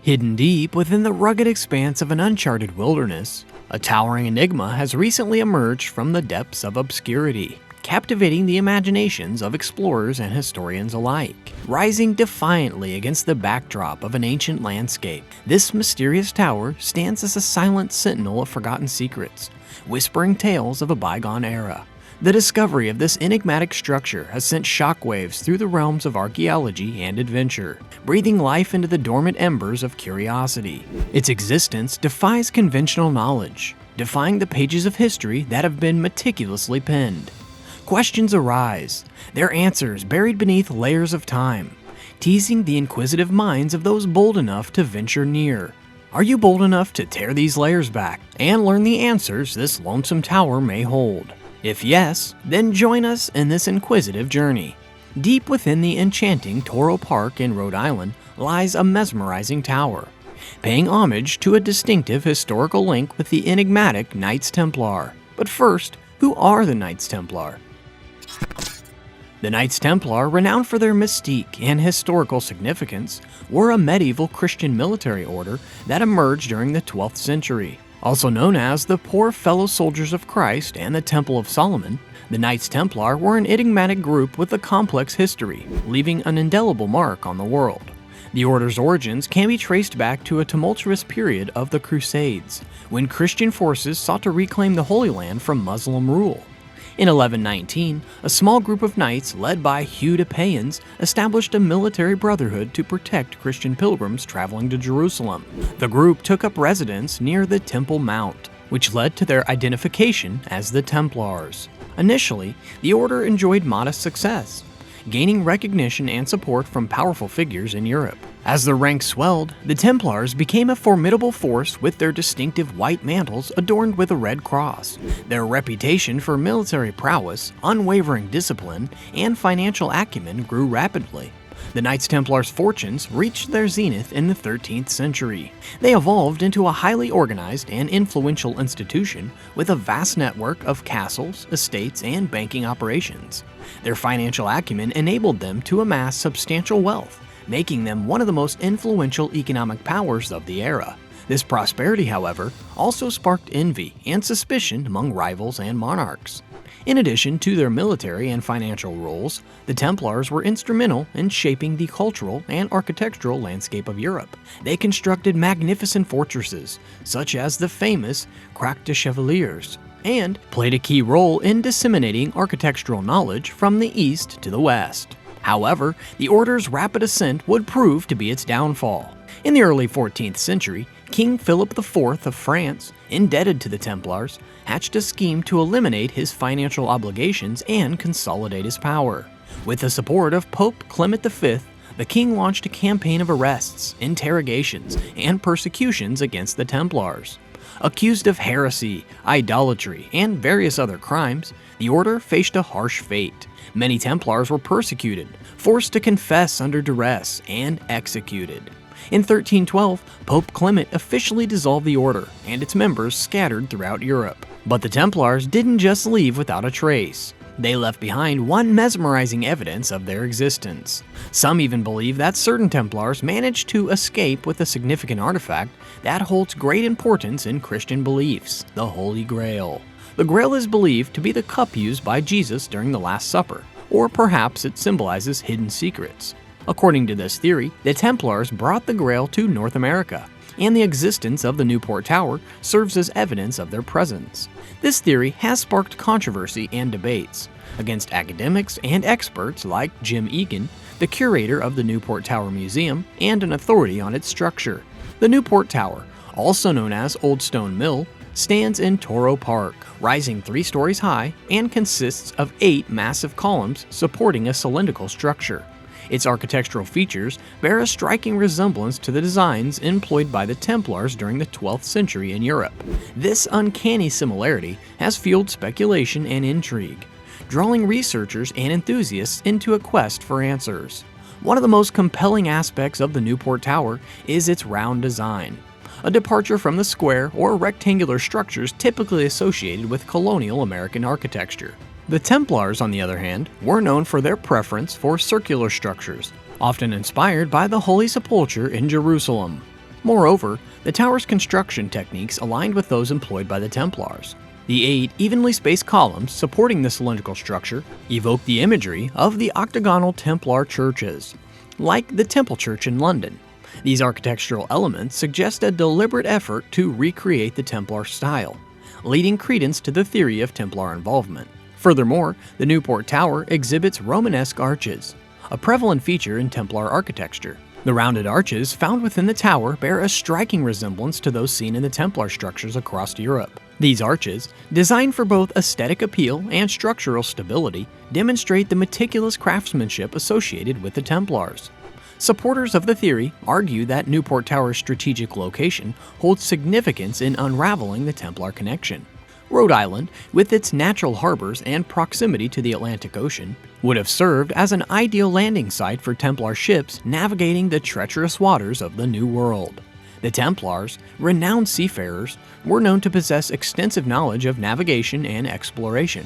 Hidden deep within the rugged expanse of an uncharted wilderness, a towering enigma has recently emerged from the depths of obscurity, captivating the imaginations of explorers and historians alike. Rising defiantly against the backdrop of an ancient landscape, this mysterious tower stands as a silent sentinel of forgotten secrets, whispering tales of a bygone era. The discovery of this enigmatic structure has sent shockwaves through the realms of archaeology and adventure, breathing life into the dormant embers of curiosity. Its existence defies conventional knowledge, defying the pages of history that have been meticulously penned. Questions arise, their answers buried beneath layers of time, teasing the inquisitive minds of those bold enough to venture near. Are you bold enough to tear these layers back and learn the answers this lonesome tower may hold? If yes, then join us in this inquisitive journey. Deep within the enchanting Toro Park in Rhode Island lies a mesmerizing tower, paying homage to a distinctive historical link with the enigmatic Knights Templar. But first, who are the Knights Templar? The Knights Templar, renowned for their mystique and historical significance, were a medieval Christian military order that emerged during the 12th century. Also known as the Poor Fellow Soldiers of Christ and the Temple of Solomon, the Knights Templar were an enigmatic group with a complex history, leaving an indelible mark on the world. The order's origins can be traced back to a tumultuous period of the Crusades, when Christian forces sought to reclaim the Holy Land from Muslim rule. In 1119, a small group of knights led by Hugh de Payens established a military brotherhood to protect Christian pilgrims traveling to Jerusalem. The group took up residence near the Temple Mount, which led to their identification as the Templars. Initially, the order enjoyed modest success, gaining recognition and support from powerful figures in Europe. As the ranks swelled, the Templars became a formidable force with their distinctive white mantles adorned with a red cross. Their reputation for military prowess, unwavering discipline, and financial acumen grew rapidly. The Knights Templars' fortunes reached their zenith in the 13th century. They evolved into a highly organized and influential institution with a vast network of castles, estates, and banking operations. Their financial acumen enabled them to amass substantial wealth, making them one of the most influential economic powers of the era. This prosperity, however, also sparked envy and suspicion among rivals and monarchs. In addition to their military and financial roles, the Templars were instrumental in shaping the cultural and architectural landscape of Europe. They constructed magnificent fortresses, such as the famous Crac des Chevaliers, and played a key role in disseminating architectural knowledge from the east to the west. However, the order's rapid ascent would prove to be its downfall. In the early 14th century, King Philip IV of France, indebted to the Templars, hatched a scheme to eliminate his financial obligations and consolidate his power. With the support of Pope Clement V, the king launched a campaign of arrests, interrogations, and persecutions against the Templars. Accused of heresy, idolatry, and various other crimes, the order faced a harsh fate. Many Templars were persecuted, forced to confess under duress, and executed. In 1312, Pope Clement officially dissolved the order, and its members scattered throughout Europe. But the Templars didn't just leave without a trace. They left behind one mesmerizing evidence of their existence. Some even believe that certain Templars managed to escape with a significant artifact that holds great importance in Christian beliefs, the Holy Grail. The Grail is believed to be the cup used by Jesus during the Last Supper, or perhaps it symbolizes hidden secrets. According to this theory, the Templars brought the Grail to North America, and the existence of the Newport Tower serves as evidence of their presence. This theory has sparked controversy and debates against academics and experts like Jim Egan, the curator of the Newport Tower Museum and an authority on its structure. The Newport Tower, also known as Old Stone Mill, stands in Toro Park, rising 3 stories high, and consists of 8 massive columns supporting a cylindrical structure. Its architectural features bear a striking resemblance to the designs employed by the Templars during the 12th century in Europe. This uncanny similarity has fueled speculation and intrigue, drawing researchers and enthusiasts into a quest for answers. One of the most compelling aspects of the Newport Tower is its round design, a departure from the square or rectangular structures typically associated with colonial American architecture. The Templars, on the other hand, were known for their preference for circular structures, often inspired by the Holy Sepulchre in Jerusalem. Moreover, the tower's construction techniques aligned with those employed by the Templars. The 8 evenly spaced columns supporting the cylindrical structure evoke the imagery of the octagonal Templar churches, like the Temple Church in London. These architectural elements suggest a deliberate effort to recreate the Templar style, leading credence to the theory of Templar involvement. Furthermore, the Newport Tower exhibits Romanesque arches, a prevalent feature in Templar architecture. The rounded arches found within the tower bear a striking resemblance to those seen in the Templar structures across Europe. These arches, designed for both aesthetic appeal and structural stability, demonstrate the meticulous craftsmanship associated with the Templars. Supporters of the theory argue that Newport Tower's strategic location holds significance in unraveling the Templar connection. Rhode Island, with its natural harbors and proximity to the Atlantic Ocean, would have served as an ideal landing site for Templar ships navigating the treacherous waters of the New World. The Templars, renowned seafarers, were known to possess extensive knowledge of navigation and exploration,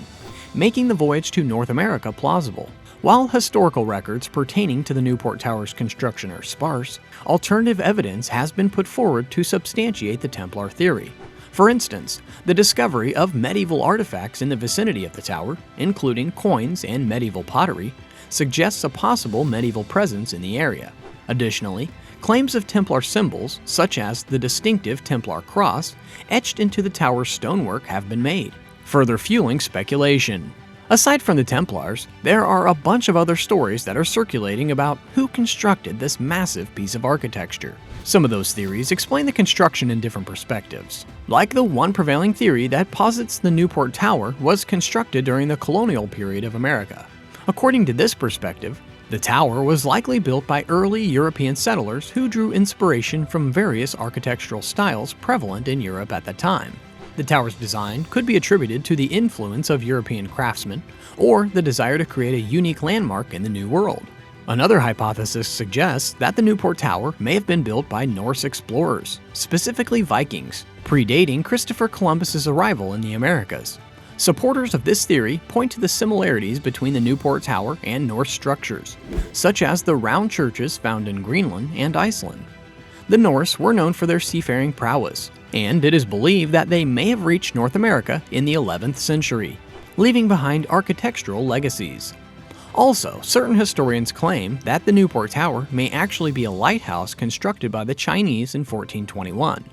making the voyage to North America plausible. While historical records pertaining to the Newport Tower's construction are sparse, alternative evidence has been put forward to substantiate the Templar theory. For instance, the discovery of medieval artifacts in the vicinity of the tower, including coins and medieval pottery, suggests a possible medieval presence in the area. Additionally, claims of Templar symbols, such as the distinctive Templar cross, etched into the tower's stonework have been made, further fueling speculation. Aside from the Templars, there are a bunch of other stories that are circulating about who constructed this massive piece of architecture. Some of those theories explain the construction in different perspectives, like the one prevailing theory that posits the Newport Tower was constructed during the colonial period of America. According to this perspective, the tower was likely built by early European settlers who drew inspiration from various architectural styles prevalent in Europe at the time. The tower's design could be attributed to the influence of European craftsmen or the desire to create a unique landmark in the New World. Another hypothesis suggests that the Newport Tower may have been built by Norse explorers, specifically Vikings, predating Christopher Columbus's arrival in the Americas. Supporters of this theory point to the similarities between the Newport Tower and Norse structures, such as the round churches found in Greenland and Iceland. The Norse were known for their seafaring prowess, and it is believed that they may have reached North America in the 11th century, leaving behind architectural legacies. Also, certain historians claim that the Newport Tower may actually be a lighthouse constructed by the Chinese in 1421,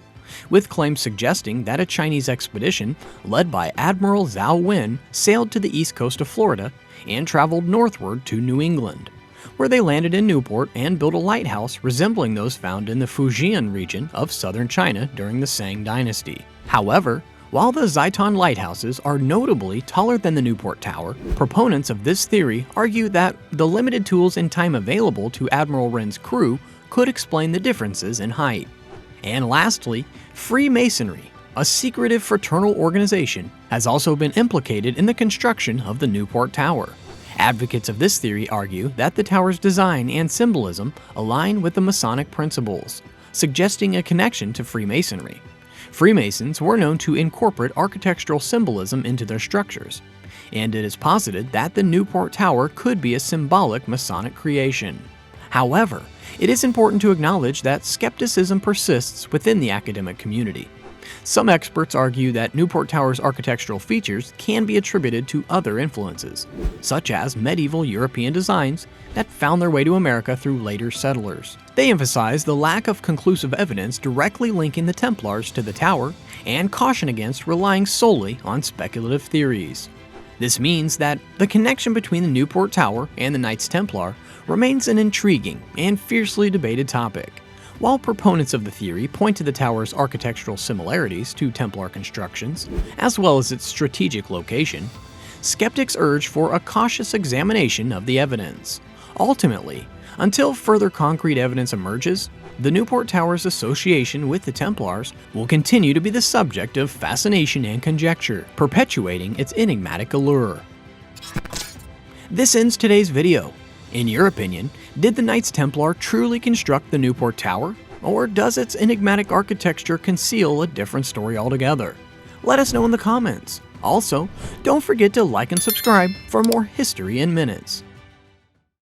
with claims suggesting that a Chinese expedition led by Admiral Zhao Wen sailed to the east coast of Florida and traveled northward to New England, where they landed in Newport and built a lighthouse resembling those found in the Fujian region of southern China during the Song dynasty. However, while the ZAITON lighthouses are notably taller than the Newport Tower, proponents of this theory argue that the limited tools and time available to Admiral Wen's crew could explain the differences in height. And lastly, Freemasonry, a secretive fraternal organization, has also been implicated in the construction of the Newport Tower. Advocates of this theory argue that the tower's design and symbolism align with the Masonic principles, suggesting a connection to Freemasonry. Freemasons were known to incorporate architectural symbolism into their structures, and it is posited that the Newport Tower could be a symbolic Masonic creation. However, it is important to acknowledge that skepticism persists within the academic community. Some experts argue that Newport Tower's architectural features can be attributed to other influences, such as medieval European designs that found their way to America through later settlers. They emphasize the lack of conclusive evidence directly linking the Templars to the tower and caution against relying solely on speculative theories. This means that the connection between the Newport Tower and the Knights Templar remains an intriguing and fiercely debated topic. While proponents of the theory point to the tower's architectural similarities to Templar constructions, as well as its strategic location, skeptics urge for a cautious examination of the evidence. Ultimately, until further concrete evidence emerges, the Newport Tower's association with the Templars will continue to be the subject of fascination and conjecture, perpetuating its enigmatic allure. This ends today's video. In your opinion, did the Knights Templar truly construct the Newport Tower, or does its enigmatic architecture conceal a different story altogether? Let us know in the comments. Also, don't forget to like and subscribe for more history in minutes.